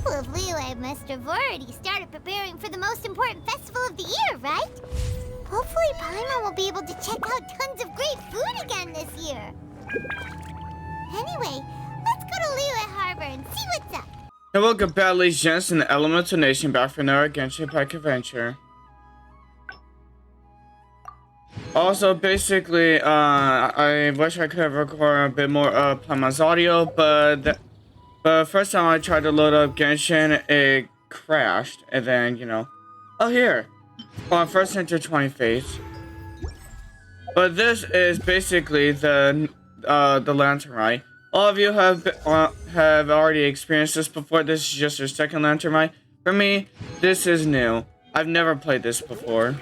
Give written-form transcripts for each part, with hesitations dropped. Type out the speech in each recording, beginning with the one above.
people of Liyue must have already started preparing for the most important festival of the year, right? Hopefully Paimon will be able to check out tons of great food again this year. Anyway, let's go to Liyue Harbor and see what's up. And welcome back, ladies and gents, in the Elemental Nation back for another Genshin Impact adventure. Also, basically, I wish I could record a bit more of Paimon's audio, but first time I tried to load up Genshin, it crashed, and then, you know, oh here, first enter 20 phase. But this is basically the Lantern Rite. All of you have already experienced this before. This is just your second Lantern Rite. For me, this is new. I've never played this before.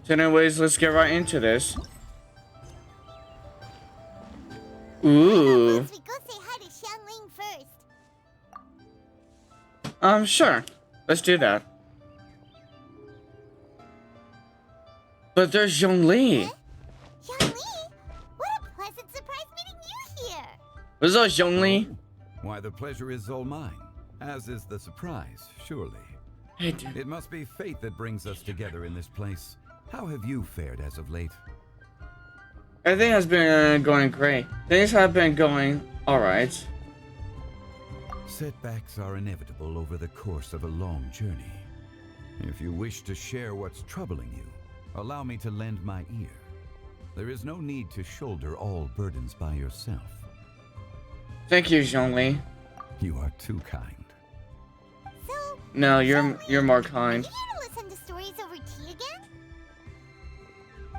So anyways, let's get right into this. Ooh. We go say hi to Xiangling first. Sure. Let's do that. But there's Zhongli. Huh? Xiangling? What a pleasant surprise meeting you here. What's up, Zhongli? Why, the pleasure is all mine, as is the surprise, surely. Hey, dude. It must be fate that brings us together in this place. How have you fared as of late? Everything has been going great. Things have been going alright. Setbacks are inevitable over the course of a long journey. If you wish to share what's troubling you, allow me to lend my ear. There is no need to shoulder all burdens by yourself. Thank you, Zhongli. You are too kind. So, No, you're more kind. are you here to listen to stories over tea again?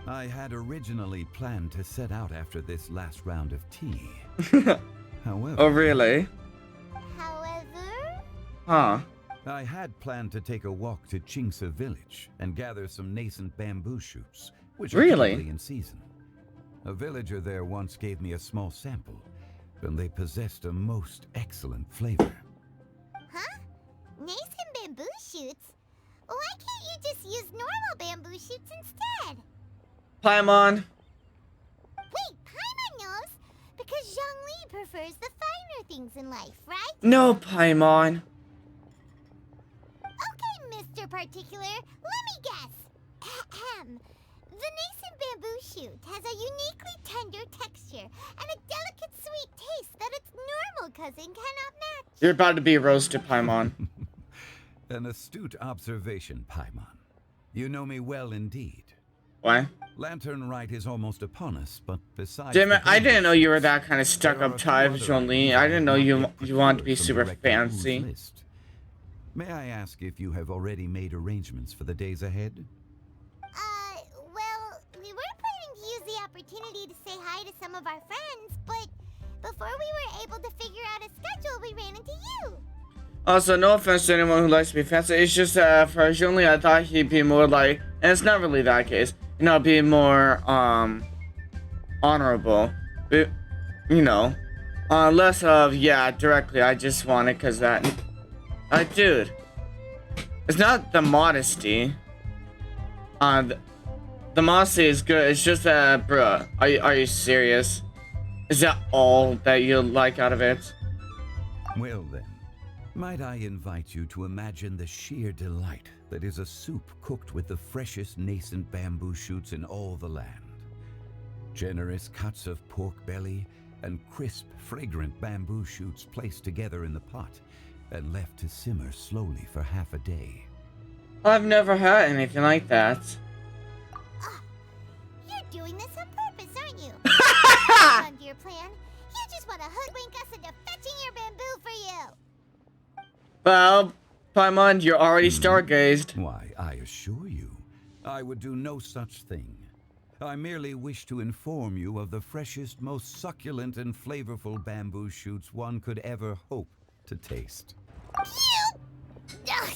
I had originally planned to set out after this last round of tea. However... Oh, really? However... Huh. I had planned to take a walk to Qingse village and gather some nascent bamboo shoots, which are Really? typically in season. A villager there once gave me a small sample, and they possessed a most excellent flavor. Huh? Nascent bamboo shoots? Why can't you just use normal bamboo shoots instead? Paimon. Wait, Paimon knows! Because Zhongli prefers the finer things in life, right? No, Paimon. Okay, Mr. Particular, let me guess. Ahem. The nascent bamboo shoot has a uniquely tender texture and a delicate sweet taste that its normal cousin cannot match. You're about to be roasted, Paimon. An astute observation, Paimon. You know me well indeed. What? Lantern Rite is almost upon us, but besides... Damn it, the I didn't know you were that dangers, kind of stuck there are up a few type, other Zhongli. items I didn't know would you not get wanted to be from super Director Wu's fancy. list. May I ask if you have already made arrangements for the days ahead? Well, we were planning to use the opportunity to say hi to some of our friends, but before we were able to figure out a schedule, we ran into you. Also, no offense to anyone who likes to be fancy. It's just that for Zhongli, I thought he'd be more like, and it's not really that case. You know, be more honorable. But, you know, less of directly. I just want it because that, dude. It's not the modesty. The modesty is good. It's just that, bruh. Are you serious? Is that all that you like out of it? Well then, might I invite you to imagine the sheer delight that is a soup cooked with the freshest nascent bamboo shoots in all the land. Generous cuts of pork belly and crisp, fragrant bamboo shoots placed together in the pot and left to simmer slowly for half a day. I've never had anything like that. You're doing this on purpose, aren't you? Under your plan, you just want to hoodwink us into fetching your bamboo for you. Well, Paimon, you're already stargazed. Why, I assure you, I would do no such thing. I merely wish to inform you of the freshest, most succulent and flavorful bamboo shoots one could ever hope to taste. You! Ugh.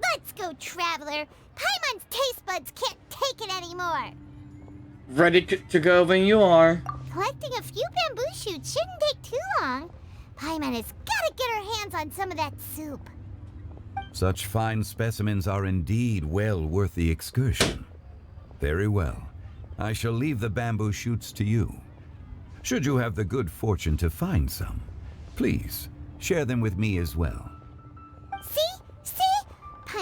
Let's go, Traveler. Paimon's taste buds can't take it anymore. Ready to go when you are. Collecting a few bamboo shoots shouldn't take too long. Paimon has got to get her hands on some of that soup. Such fine specimens are indeed well worth the excursion. Very well. I shall leave the bamboo shoots to you. Should you have the good fortune to find some, please share them with me as well.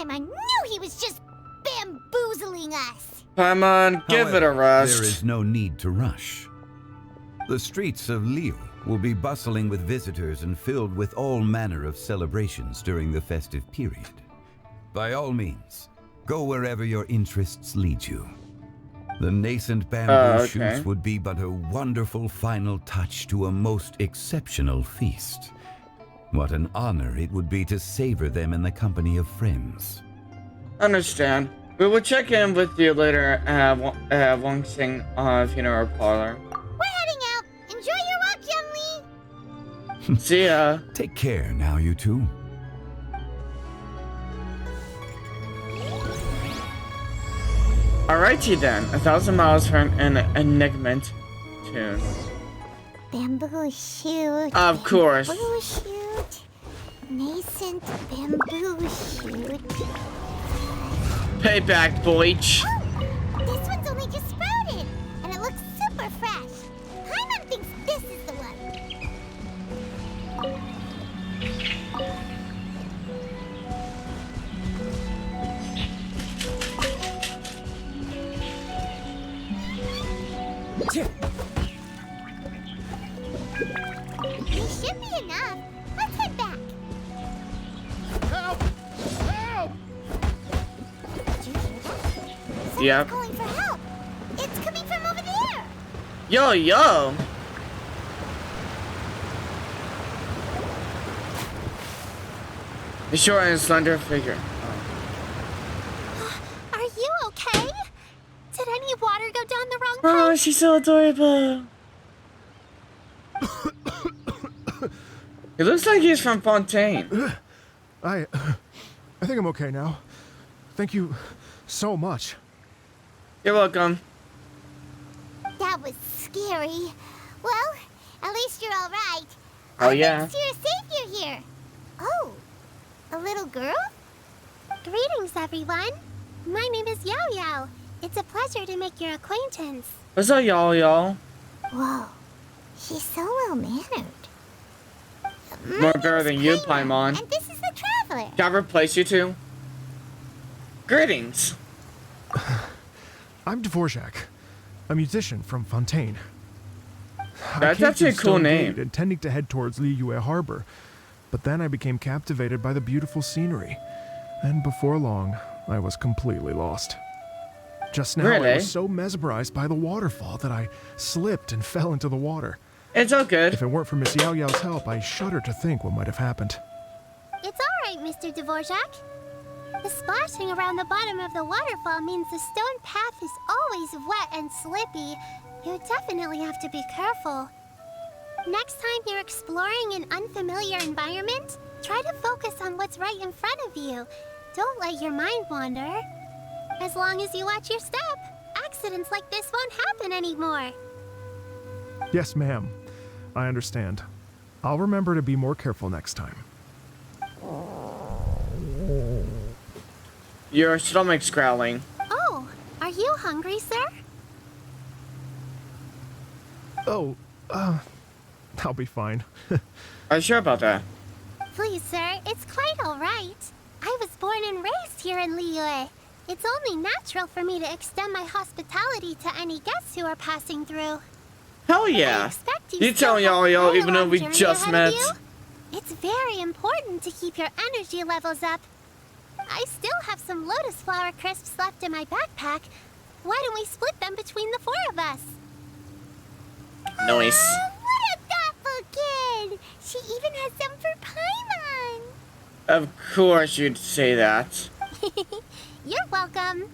time, I knew he was just bamboozling us. Paimon, give it a However, rest. There is no need to rush. The streets of Liyue will be bustling with visitors and filled with all manner of celebrations during the festive period. By all means, go wherever your interests lead you. The nascent bamboo shoots would be but a wonderful final touch to a most exceptional feast. What an honor it would be to savor them in the company of friends. Understand. We will check in with you later at Wong Sing Funeral Parlor. We're heading out. Enjoy your walk, young Lee. See ya. Take care now, you two. Alrighty then. 1,000 miles from an enigment tune. Bamboo shoot. Of course. Bamboo shoot. Nascent bamboo shoot. Payback, Bleach. Oh, this one's only just sprouted, and it looks super fresh. Paimon thinks this is the one. This should be enough. Let's head back. Help! Help! Did you hear that? Someone's Yep. calling for help. It's coming from over there. Yo. The short and slender figure. Are you okay? Did any water go down the wrong Oh, pipe? she's so adorable. He looks like he's from Fontaine. I think I'm okay now. Thank you so much. You're welcome. That was scary. Well, at least you're all right. Oh, I'm yeah. next to your savior here. Oh, a little girl? Greetings, everyone. My name is Yaoyao. It's a pleasure to make your acquaintance. What's up, y'all? Whoa, she's so well-mannered. More better than you, Paimon. And this is the traveler. Can I replace you two? Greetings. I'm Dvorak, a musician from Fontaine. That's I came actually a through cool Stone name. Gate intending to head towards Liyue Harbor, but then I became captivated by the beautiful scenery, and before long, I was completely lost. Just now, I Really? was so mesmerized by the waterfall that I slipped and fell into the water. It's all good. If it weren't for Miss Yao Yao's help, I shudder to think what might have happened. It's all right, Mr. Dvorak. The splashing around the bottom of the waterfall means the stone path is always wet and slippy. You definitely have to be careful. Next time you're exploring an unfamiliar environment, try to focus on what's right in front of you. Don't let your mind wander. As long as you watch your step, accidents like this won't happen anymore. Yes, ma'am. I understand. I'll remember to be more careful next time. Your stomach's growling. Oh, are you hungry, sir? Oh, I'll be fine. Are you sure about that? Please, sir, it's quite all right. I was born and raised here in Liyue. It's only natural for me to extend my hospitality to any guests who are passing through. Hell I yeah. expect You still tell have Yaoyao quite a even though long we journey just ahead of met. you. It's very important to keep your energy levels up. I still have some lotus flower crisps left in my backpack. Why don't we split them between the four of us? Nice. What a thoughtful kid! She even has some for Paimon. Of course you'd say that. You're welcome.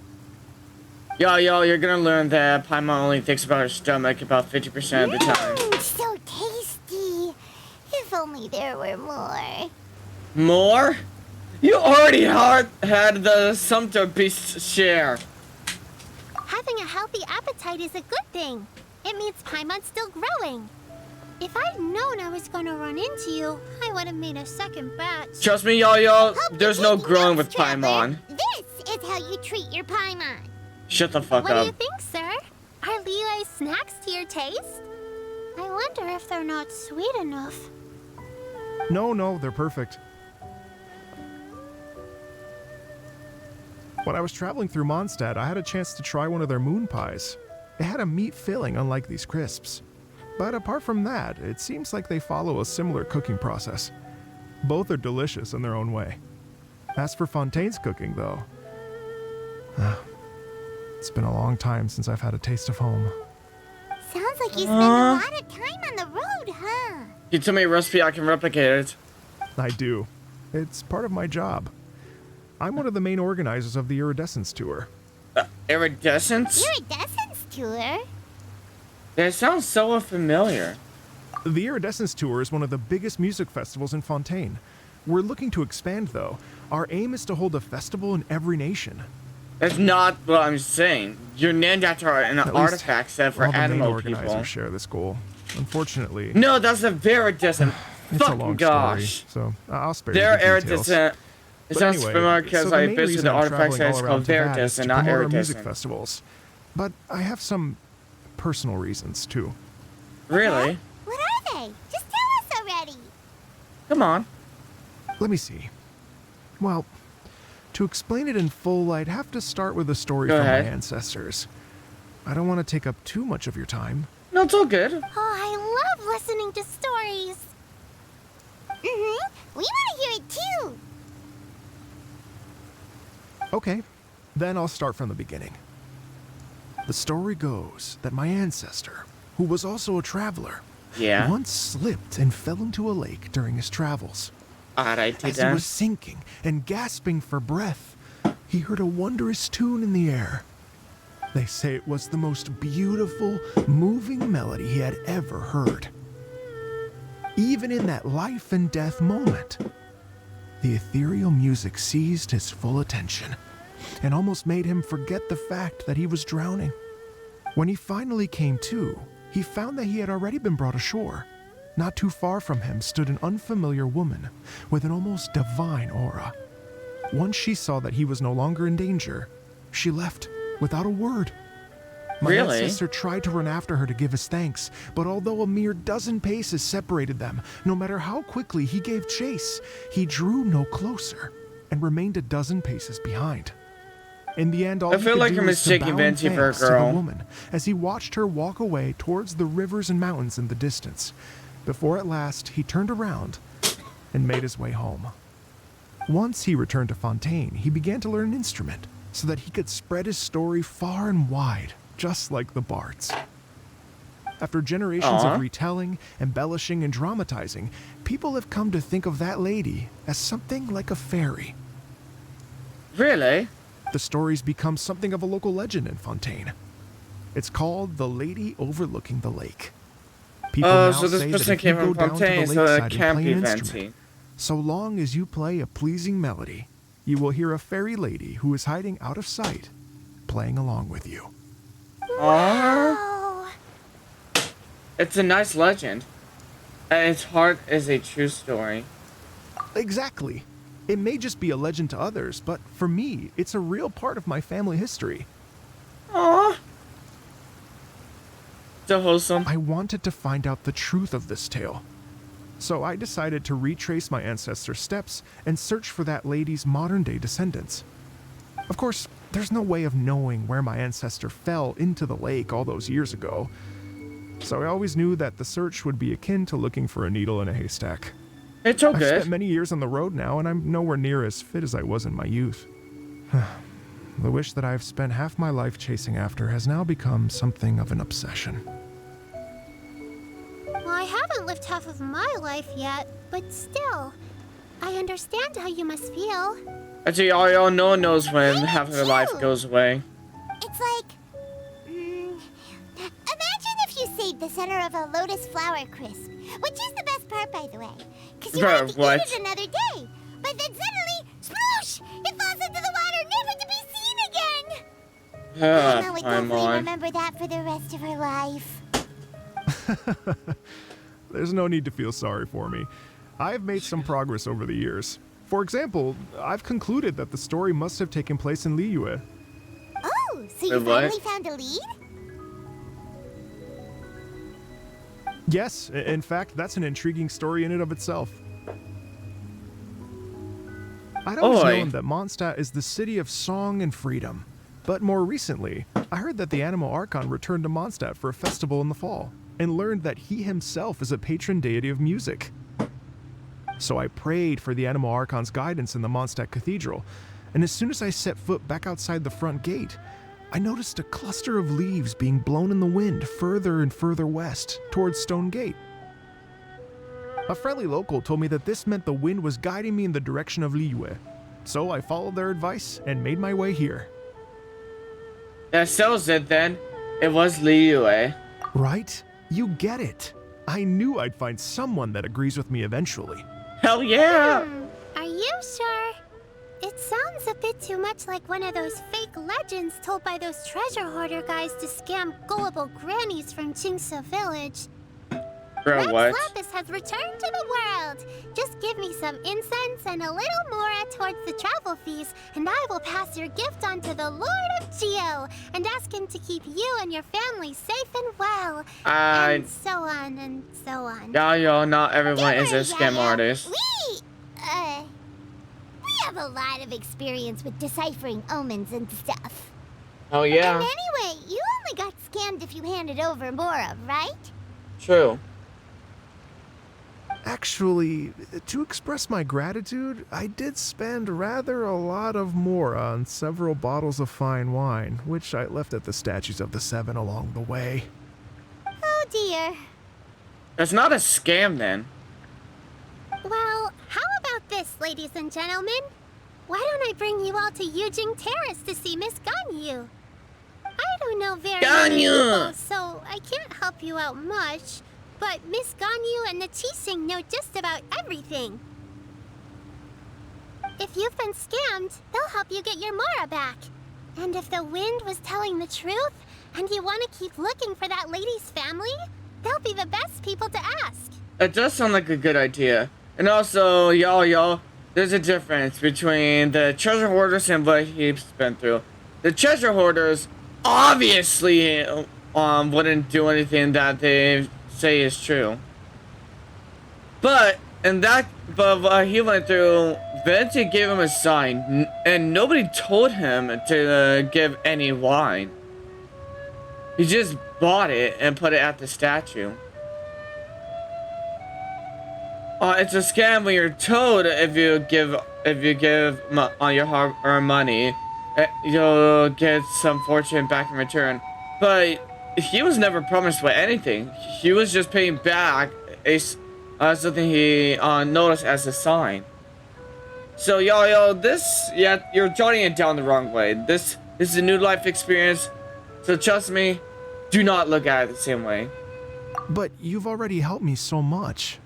Yo, you're gonna learn that Paimon only thinks about her stomach about 50% of the time. So tasty. If only there were more. More? You already had the Sumpter Beast's share. Having a healthy appetite is a good thing. It means Paimon's still growing. If I'd known I was gonna run into you, I would have made a second batch. Trust me, Yaoyao, Hope there's you're no taking growing notes, with Traveler. Paimon. This is how you treat your Paimon. Shut the fuck What do up. you think, sir? Are Liyue snacks to your taste? I wonder if they're not sweet enough. No, they're perfect. When I was traveling through Mondstadt, I had a chance to try one of their moon pies. It had a meat filling unlike these crisps. But apart from that, it seems like they follow a similar cooking process. Both are delicious in their own way. As for Fontaine's cooking, though, it's been a long time since I've had a taste of home. Sounds like you spend a lot of time on the road, huh? You tell me a recipe, I can replicate it. I do. It's part of my job. I'm one of the main organizers of the Iridescence Tour. Iridescence? Iridescence tour? That sounds so familiar. The Iridescence Tour is one of the biggest music festivals in Fontaine. We're looking to expand, though. Our aim is to hold a festival in every nation. That's not what I'm saying. You're named after an artifact set for all the main animal organizers people. share this goal. Unfortunately, No, that's a Iridescent. it's a Fucking long gosh. story, so I'll spare you They're the details. Iridescent. It But sounds anyway, familiar because so the I main visited reason the I'm artifact traveling set is all called around Nevada is Veritas to and not promote our music Iridescent. festivals. But I have some personal reasons, too. Really? What are they? Just tell us already. Come on. Let me see. Well, to explain it in full, I'd have to start with a story Go from ahead. my ancestors. I don't want to take up too much of your time. No, it's all good. Oh, I love listening to stories. We want to hear it too. Okay, then I'll start from the beginning. The story goes that my ancestor, who was also a traveler, Yeah. once slipped and fell into a lake during his travels. Alrighty As he then. was sinking and gasping for breath, he heard a wondrous tune in the air. They say it was the most beautiful, moving melody he had ever heard. Even in that life and death moment, the ethereal music seized his full attention and almost made him forget the fact that he was drowning. When he finally came to, he found that he had already been brought ashore. Not too far from him stood an unfamiliar woman with an almost divine aura. Once she saw that he was no longer in danger, she left without a word. My Really? ancestor tried to run after her to give his thanks, but although a mere dozen paces separated them, no matter how quickly he gave chase, he drew no closer and remained a dozen paces behind. In the end, all I he feel could like do you're was to mistaking bow in Venti for a thanks to the girl. woman as he watched her walk away towards the rivers and mountains in the distance, before at last he turned around and made his way home. Once he returned to Fontaine, he began to learn an instrument so that he could spread his story far and wide, just like the bards. After generations Aw. of retelling, embellishing, and dramatizing, people have come to think of that lady as something like a fairy. Really? The story's become something of a local legend in Fontaine. It's called The Lady Overlooking the Lake. People Oh, now so this say that person if you came go from down to Fontaine, the so lakeside it and can't play be an Venti. instrument, so long as you play a pleasing melody, you will hear a fairy lady who is hiding out of sight, playing along with you. Aww. Oh, It's a nice legend. And its heart is a true story. Exactly. It may just be a legend to others, but for me, it's a real part of my family history. Aww. So wholesome. I wanted to find out the truth of this tale. So I decided to retrace my ancestors' steps and search for that lady's modern-day descendants. Of course, there's no way of knowing where my ancestor fell into the lake all those years ago. So I always knew that the search would be akin to looking for a needle in a haystack. It's all I've spent good. many years on the road now, and I'm nowhere near as fit as I was in my youth. The wish that I've spent half my life chasing after has now become something of an obsession. well, I haven't lived half of my life yet, but still, I understand how you must feel. Actually, all no one knows when I half of their too. life goes away. It's like, imagine if you saved the center of a lotus flower crisp, which is the best part, by the way, because you Bruh, have to what? eat it another day. But then suddenly, sploosh! It falls into the water, never to be seen again. Emma would Come definitely on. remember that for the rest of her life. There's no need to feel sorry for me. I've made some progress over the years. For example, I've concluded that the story must have taken place in Liyue. Oh, so you Wait, what? finally found a lead? Yes, in fact, that's an intriguing story in and of itself. I'd always Oi. known that Mondstadt is the city of song and freedom. But more recently, I heard that the Animal Archon returned to Mondstadt for a festival in the fall, and learned that he himself is a patron deity of music. So I prayed for the Animal Archon's guidance in the Mondstadt Cathedral, and as soon as I set foot back outside the front gate, I noticed a cluster of leaves being blown in the wind further and further west, towards Stone Gate. A friendly local told me that this meant the wind was guiding me in the direction of Liyue, so I followed their advice and made my way here. That settles it then. It was Liyue. Right? You get it. I knew I'd find someone that agrees with me eventually. Hell yeah! Are you sure? It sounds a bit too much like one of those fake legends told by those treasure hoarder guys to scam gullible grannies from Jingsa Village. Bro, Rex what? Lapis has returned to the world. Just give me some incense and a little mora towards the travel fees, and I will pass your gift on to the Lord of Geo and ask him to keep you and your family safe and well. And so on and so on. Yaoyao, not everyone is a scam artist. We have a lot of experience with deciphering omens and stuff. Oh yeah. And anyway, you only got scammed if you handed over Mora, right? True. Actually, to express my gratitude, I did spend rather a lot of mora on several bottles of fine wine, which I left at the Statues of the Seven along the way. Oh dear. That's not a scam then. Well, how about this, ladies and gentlemen? Why don't I bring you all to Yujing Terrace to see Miss Ganyu? I don't know very many people, so I can't help you out much. But Miss Ganyu and the Qixing know just about everything. If you've been scammed, they'll help you get your Mora back. And if the wind was telling the truth, and you want to keep looking for that lady's family, they'll be the best people to ask. It does sound like a good idea. And also, y'all, there's a difference between the treasure hoarders and what he's been through. The treasure hoarders obviously wouldn't do anything that they say is true. But what he went through, Venti gave him a sign, and nobody told him to give any wine. He just bought it and put it at the statue. It's a scam when you're told if you give on your hard-earned money, you'll get some fortune back in return. But he was never promised with anything. He was just paying back something he noticed as a sign. So y'all, you're jotting it down the wrong way. This is a new life experience. So trust me, do not look at it the same way. But you've already helped me so much.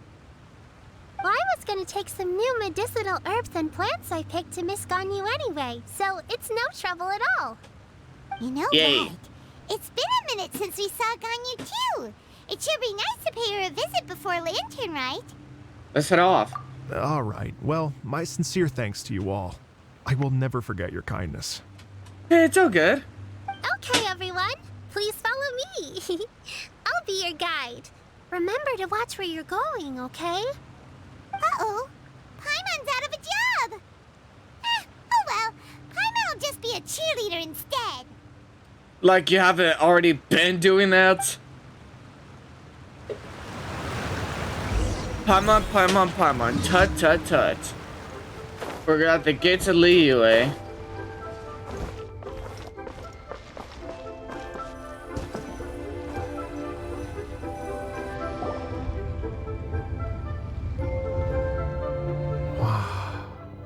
Well, I was gonna take some new medicinal herbs and plants I picked to Miss Ganyu anyway, so it's no trouble at all. You know Yay. what? It's been a minute since we saw Ganyu too. It should be nice to pay her a visit before Lantern Rite. Let's head off. All right. Well, my sincere thanks to you all. I will never forget your kindness. Hey, it's all good. Okay, everyone, please follow me. I'll be your guide. Remember to watch where you're going, okay? Uh-oh. Paimon's out of a job. Oh well, Paimon will just be a cheerleader instead. Like you haven't already been doing that? Paimon, tut. We're at the gates of Liyue.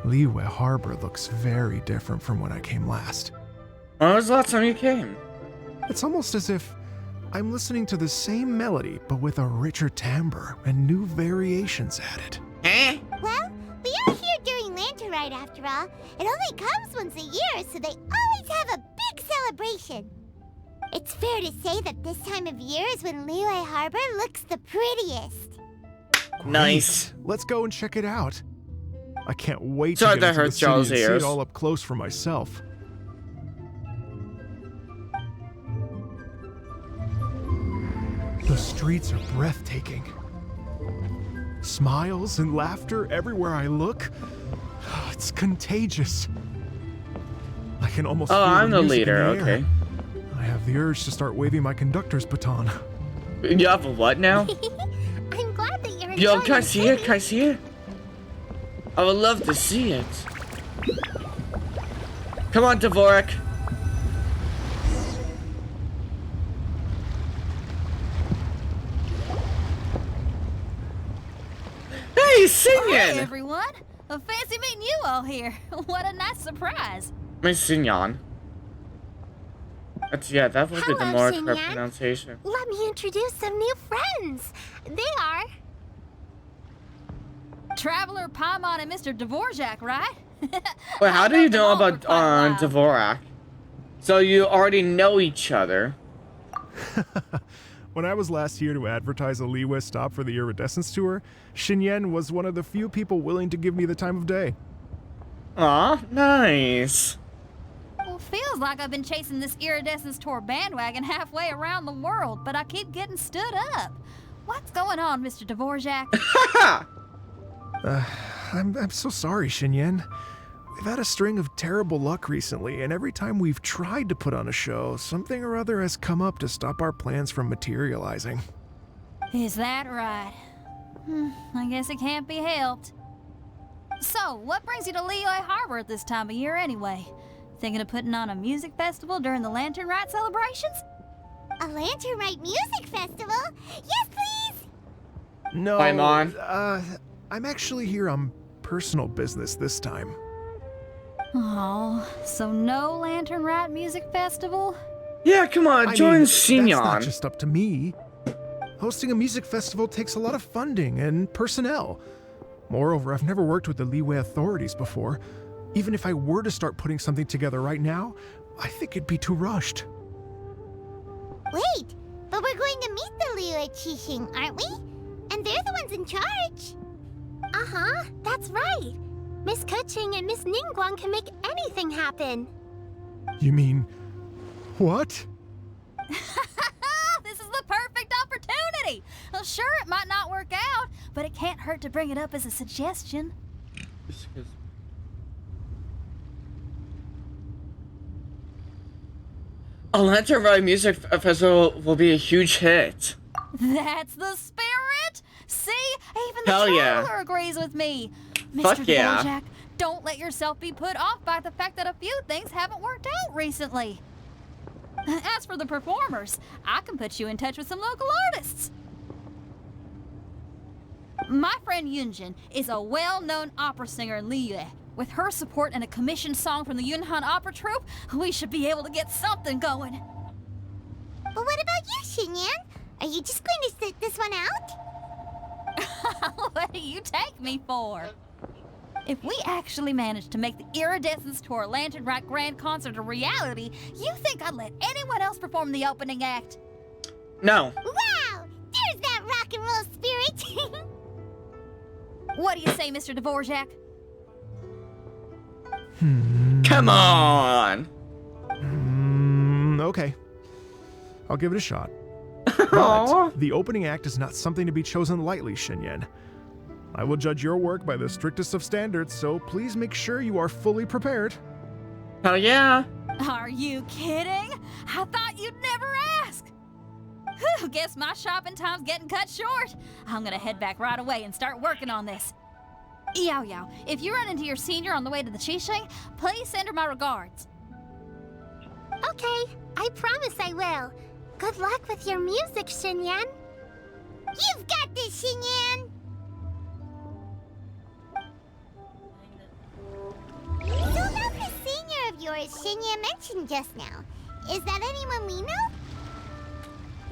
Liyue Harbor looks very different from when I came last. When was the last time you came? It's almost as if I'm listening to the same melody, but with a richer timbre and new variations added. Eh? Well, we are here during Lantern Rite after all. It only comes once a year, so they always have a big celebration. It's fair to say that this time of year is when Liyue Harbor looks the prettiest. Nice. Great. Let's go and check it out. I can't wait Sorry to that get into the hurt city y'all's and see ears. it all up close for myself. The streets are breathtaking. Smiles and laughter everywhere I look. It's contagious. I can almost Oh, feel I'm the music in leader. the air. Okay. I have the urge to start waving my conductor's baton. You have a what now? I'm glad that you're Yo, enjoying can I the see it? city. Can I see it? I would love to see it. Come on, Dvorak. Hey, he's singing! Hey everyone! Fancy meeting you all here. What a nice surprise. I mean, Signon. That's, yeah, that would be the Hello, more Xinyan. correct pronunciation. Let me introduce some new friends. They are... Traveler, Paimon, and Mr. Dvorak, right? Wait, how do you know about Dvorak? Dvorak? So you already know each other. When I was last here to advertise a Liyue stop for the Iridescence Tour, Xinyan was one of the few people willing to give me the time of day. Aw, nice. Well, feels like I've been chasing this Iridescence Tour bandwagon halfway around the world, but I keep getting stood up. What's going on, Mr. Dvorak? I'm so sorry, Xinyan. We've had a string of terrible luck recently, and every time we've tried to put on a show, something or other has come up to stop our plans from materializing. Is that right? I guess it can't be helped. So, what brings you to Liyue Harbor at this time of year anyway? Thinking of putting on a music festival during the Lantern Rite celebrations? A Lantern Rite music festival? Yes, please! No, Paimon. I'm actually here on personal business this time. Oh, so no Lantern Rite music festival? Yeah, come on, I join mean, that's not Signon. just up to me. Hosting a music festival takes a lot of funding and personnel. Moreover, I've never worked with the Liyue authorities before. Even if I were to start putting something together right now, I think it'd be too rushed. Wait, but we're going to meet the Liyue Qixing, aren't we? And they're the ones in charge. Uh-huh, that's right. Miss Keqing and Miss Ningguang can make anything happen. You mean... what? This is the perfect opportunity! Well, sure, it might not work out, but it can't hurt to bring it up as a suggestion. A Lantern Rite music festival will be a huge hit. That's the spirit! See? Even the Hell yeah. traveler agrees with me. Fuck Mr. yeah. Dvorak, don't let yourself be put off by the fact that a few things haven't worked out recently. As for the performers, I can put you in touch with some local artists. My friend Yunjin is a well-known opera singer in Liyue. With her support and a commissioned song from the Yunhan Opera Troupe, we should be able to get something going. But what about you, Xinyan? Are you just going to sit this one out? What do you take me for? If we actually manage to make the Iridescence Tour Lantern Rite Grand Concert a reality, you think I'd let anyone else perform the opening act? No. Wow! There's that rock and roll spirit! What do you say, Mr. Dvorak? Come on. Okay. I'll give it a shot. Aw. But the opening act is not something to be chosen lightly, Xinyan. I will judge your work by the strictest of standards, so please make sure you are fully prepared. Hell yeah. Are you kidding? I thought you'd never ask. Whew, guess my shopping time's getting cut short. I'm gonna head back right away and start working on this. Yaoyao, if you run into your senior on the way to the Qixing, please send her my regards. Okay, I promise I will. Good luck with your music, Xinyan. You've got this, Xinyan! So about the senior of yours Xinyan mentioned just now, is that anyone we know?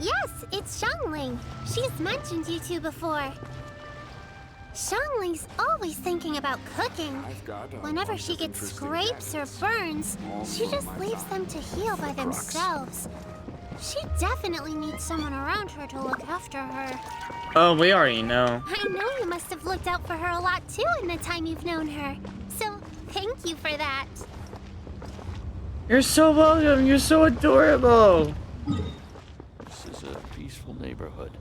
Yes, it's Xiangling. She's mentioned you two before. Xiangling's always thinking about cooking. Whenever she gets scrapes or burns, she just leaves them to heal by themselves. She definitely needs someone around her to look after her. Oh, we already know. I know you must have looked out for her a lot too in the time you've known her. So, thank you for that. You're so welcome. You're so adorable. This is a peaceful neighborhood.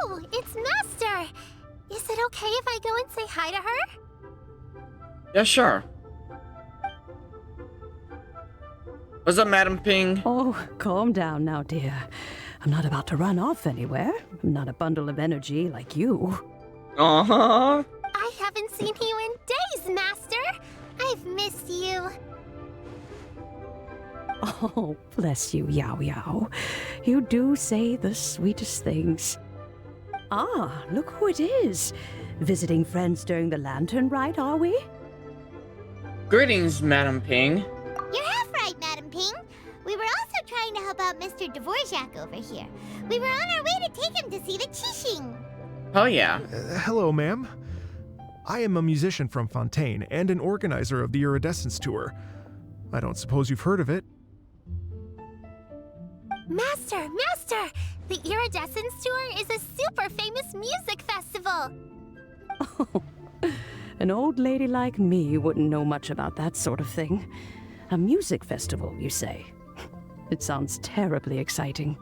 Oh, It's Master! Is it okay if I go and say hi to her? Yeah, sure. What's up, Madam Ping? Oh, calm down now, dear. I'm not about to run off anywhere. I'm not a bundle of energy like you. Uh-huh. I haven't seen you in days, Master! I've missed you. Oh, bless you, Yaoyao. You do say the sweetest things. Ah, look who it is. Visiting friends during the Lantern Rite, are we? Greetings, Madam Ping. You're half right, Madam Ping. We were also trying to help out Mr. Dvorak over here. We were on our way to take him to see the Qixing. Oh, yeah. Hello, ma'am. I am a musician from Fontaine and an organizer of the Iridescence Tour. I don't suppose you've heard of it. Master! The Iridescence Tour is a super famous music festival! Oh, an old lady like me wouldn't know much about that sort of thing. A music festival, you say? It sounds terribly exciting.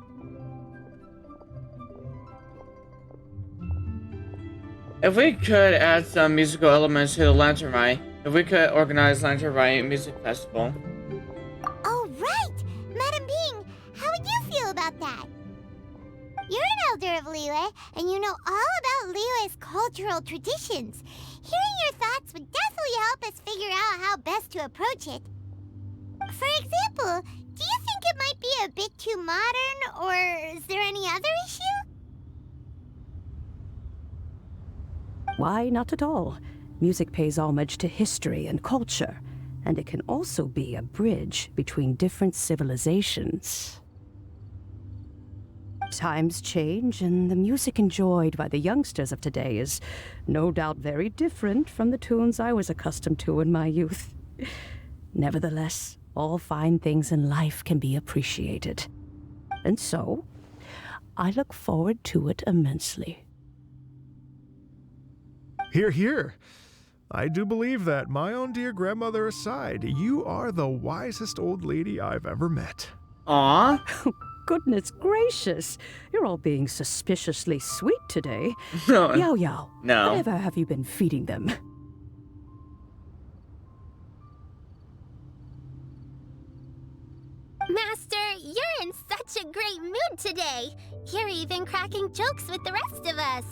If we could add some musical elements to the Lantern Rite, if we could organize Lantern Rite Music Festival. Oh, right! Madam Ping, how would you feel about that? You're an elder of Liyue, and you know all about Liyue's cultural traditions. Hearing your thoughts would definitely help us figure out how best to approach it. For example, do you think it might be a bit too modern, or is there any other issue? Why, not at all. Music pays homage to history and culture, and it can also be a bridge between different civilizations. Times change, and the music enjoyed by the youngsters of today is no doubt very different from the tunes I was accustomed to in my youth. Nevertheless, all fine things in life can be appreciated. And so, I look forward to it immensely. Hear, hear. I do believe that, my own dear grandmother aside, you are the wisest old lady I've ever met. Aw. Goodness gracious, you're all being suspiciously sweet today. No. Yaoyao, No. whatever have you been feeding them? Master, you're in such a great mood today. You're even cracking jokes with the rest of us.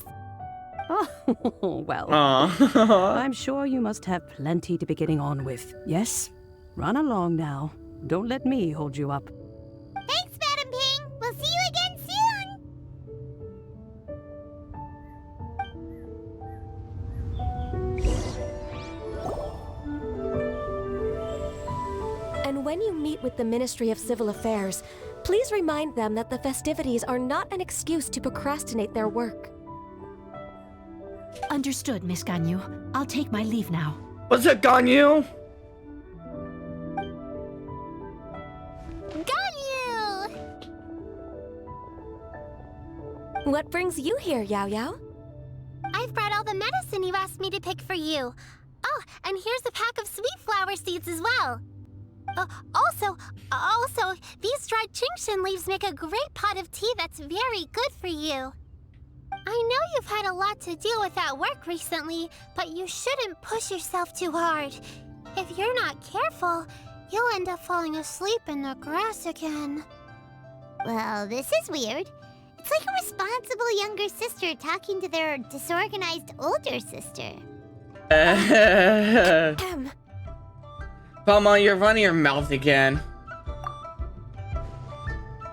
Oh, well, Aw. I'm sure you must have plenty to be getting on with. Yes? Run along now. Don't let me hold you up. Thanks, Madam Ping. We'll see you again soon. And when you meet with the Ministry of Civil Affairs, please remind them that the festivities are not an excuse to procrastinate their work. Understood, Miss Ganyu. I'll take my leave now. What's it, Ganyu? Got you! What brings you here, Yaoyao? I've brought all the medicine you asked me to pick for you. Oh, and here's a pack of sweet flower seeds as well. Also, these dried Qingshan leaves make a great pot of tea that's very good for you. I know you've had a lot to deal with at work recently, but you shouldn't push yourself too hard. If you're not careful, you'll end up falling asleep in the grass again. Well, this is weird. It's like a responsible younger sister talking to their disorganized older sister. Paimon, you're running your mouth again.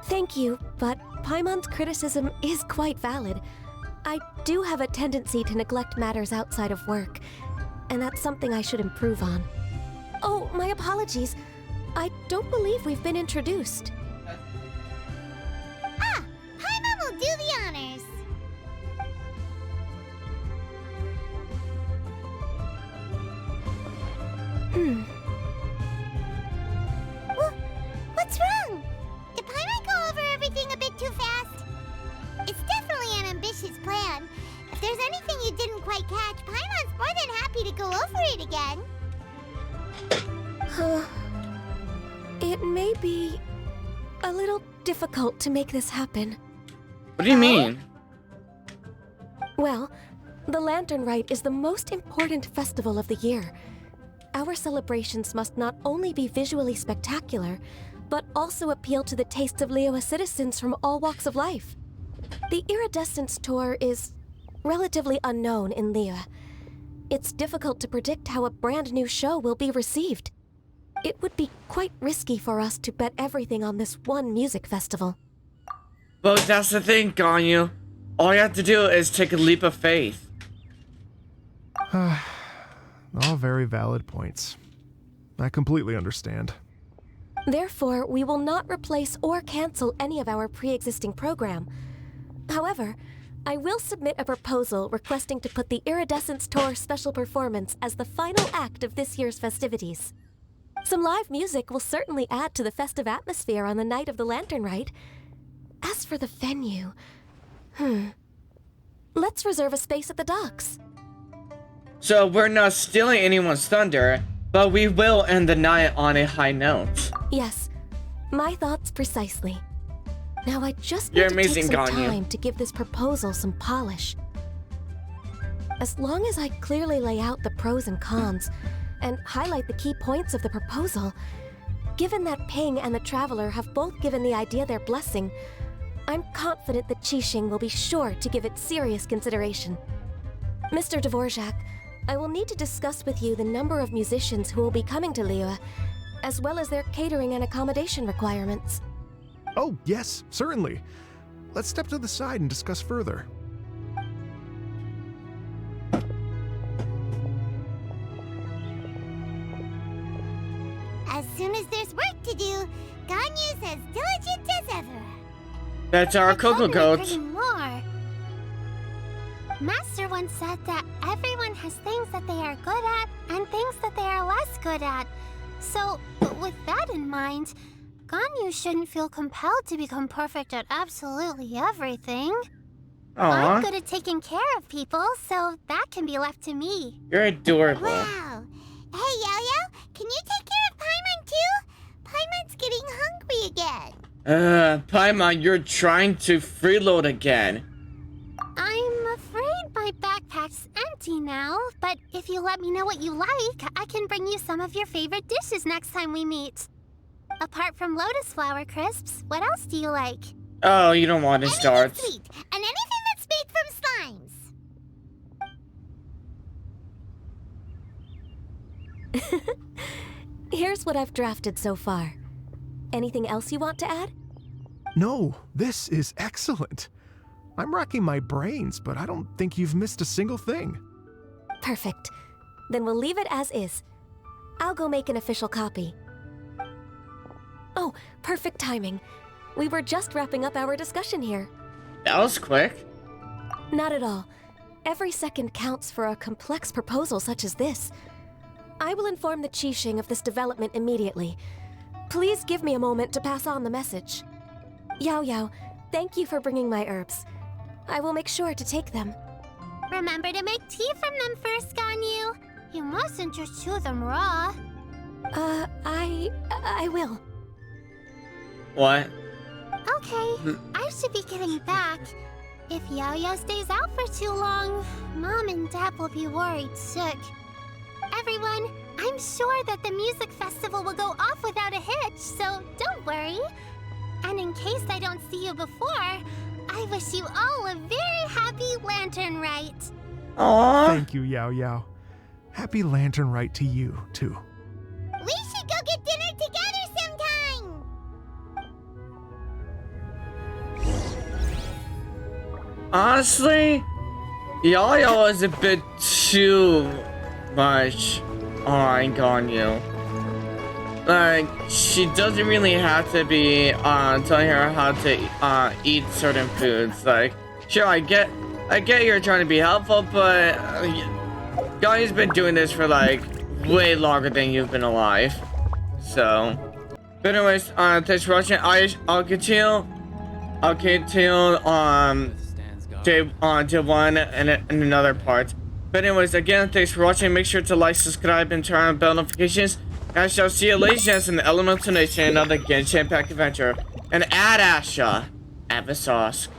Thank you, but Paimon's criticism is quite valid. I do have a tendency to neglect matters outside of work, and that's something I should improve on. Oh, my apologies. I don't believe we've been introduced. Ah, Paimon will do the honors. What's wrong? Did Paimon go over everything a bit too fast? It's definitely an ambitious plan. If there's anything you didn't quite catch, Paimon's more than happy to go over it again. It may be a little difficult to make this happen. What do you mean? Well, the Lantern Rite is the most important festival of the year. Our celebrations must not only be visually spectacular, but also appeal to the tastes of Liyue citizens from all walks of life. The Iridescence Tour is relatively unknown in Liyue. It's difficult to predict how a brand new show will be received. It would be quite risky for us to bet everything on this one music festival. But that's the thing, Ganyu. All you have to do is take a leap of faith. All very valid points. I completely understand. Therefore, we will not replace or cancel any of our pre-existing program. However, I will submit a proposal requesting to put the Iridescence Tour special performance as the final act of this year's festivities. Some live music will certainly add to the festive atmosphere on the night of the Lantern Rite. As for the venue, let's reserve a space at the docks. So we're not stealing anyone's thunder, but we will end the night on a high note. Yes, my thoughts precisely. Now I just You're need to amazing, take some Ganyu. time to give this proposal some polish. As long as I clearly lay out the pros and cons, and highlight the key points of the proposal, given that Ping and the Traveler have both given the idea their blessing, I'm confident that Qixing will be sure to give it serious consideration. Mr. Dvorak, I will need to discuss with you the number of musicians who will be coming to Liyue, as well as their catering and accommodation requirements. Oh, yes, certainly. Let's step to the side and discuss further. As soon as there's work to do, Ganyu's as diligent as ever. That's our I told Cocoa him to Goat. bring more. Master once said that everyone has things that they are good at and things that they are less good at. So, with that in mind, Ganyu shouldn't feel compelled to become perfect at absolutely everything. I'm Aw, good at taking care of people, so that can be left to me. you're adorable. Wow. Hey, Yaoyao, can you take care of Paimon too? Paimon's getting hungry again. Paimon, you're trying to freeload again. I'm afraid my backpack's empty now, but if you let me know what you like, I can bring you some of your favorite dishes next time we meet. Apart from lotus flower crisps, what else do you like? Oh, you don't want to start. Anything sweet, and anything that's made from slimes. Here's what I've drafted so far. Anything else you want to add? No, this is excellent. I'm racking my brains, but I don't think you've missed a single thing. Perfect. Then we'll leave it as is. I'll go make an official copy. Oh, perfect timing. We were just wrapping up our discussion here. That was quick. Not at all. Every second counts for a complex proposal such as this. I will inform the Qixing of this development immediately. Please give me a moment to pass on the message. Yaoyao, thank you for bringing my herbs. I will make sure to take them. Remember to make tea from them first, Ganyu. You mustn't just chew them raw. I will. What? Okay, I should be getting back. If Yaoyao stays out for too long, Mom and Dad will be worried sick. Everyone, I'm sure that the music festival will go off without a hitch, so don't worry. And in case I don't see you before, I wish you all a very happy Lantern Rite. Aww. Thank you, Yaoyao. Happy Lantern Rite to you, too. We should go get dinner together sometime! Honestly, Yaoyao is a bit too much on Ganyu. Like, she doesn't really have to be telling her how to eat certain foods. Like, sure, I get you're trying to be helpful, but Ganyu's been doing this for like way longer than you've been alive. So, but anyways, thanks for watching. I'll continue day one and another part. But anyways, again, thanks for watching. Make sure to like, subscribe, and turn on bell notifications. And I shall see you ladies in the Elemental Nation of the Genshin Impact adventure. And add Asha, Avasosk.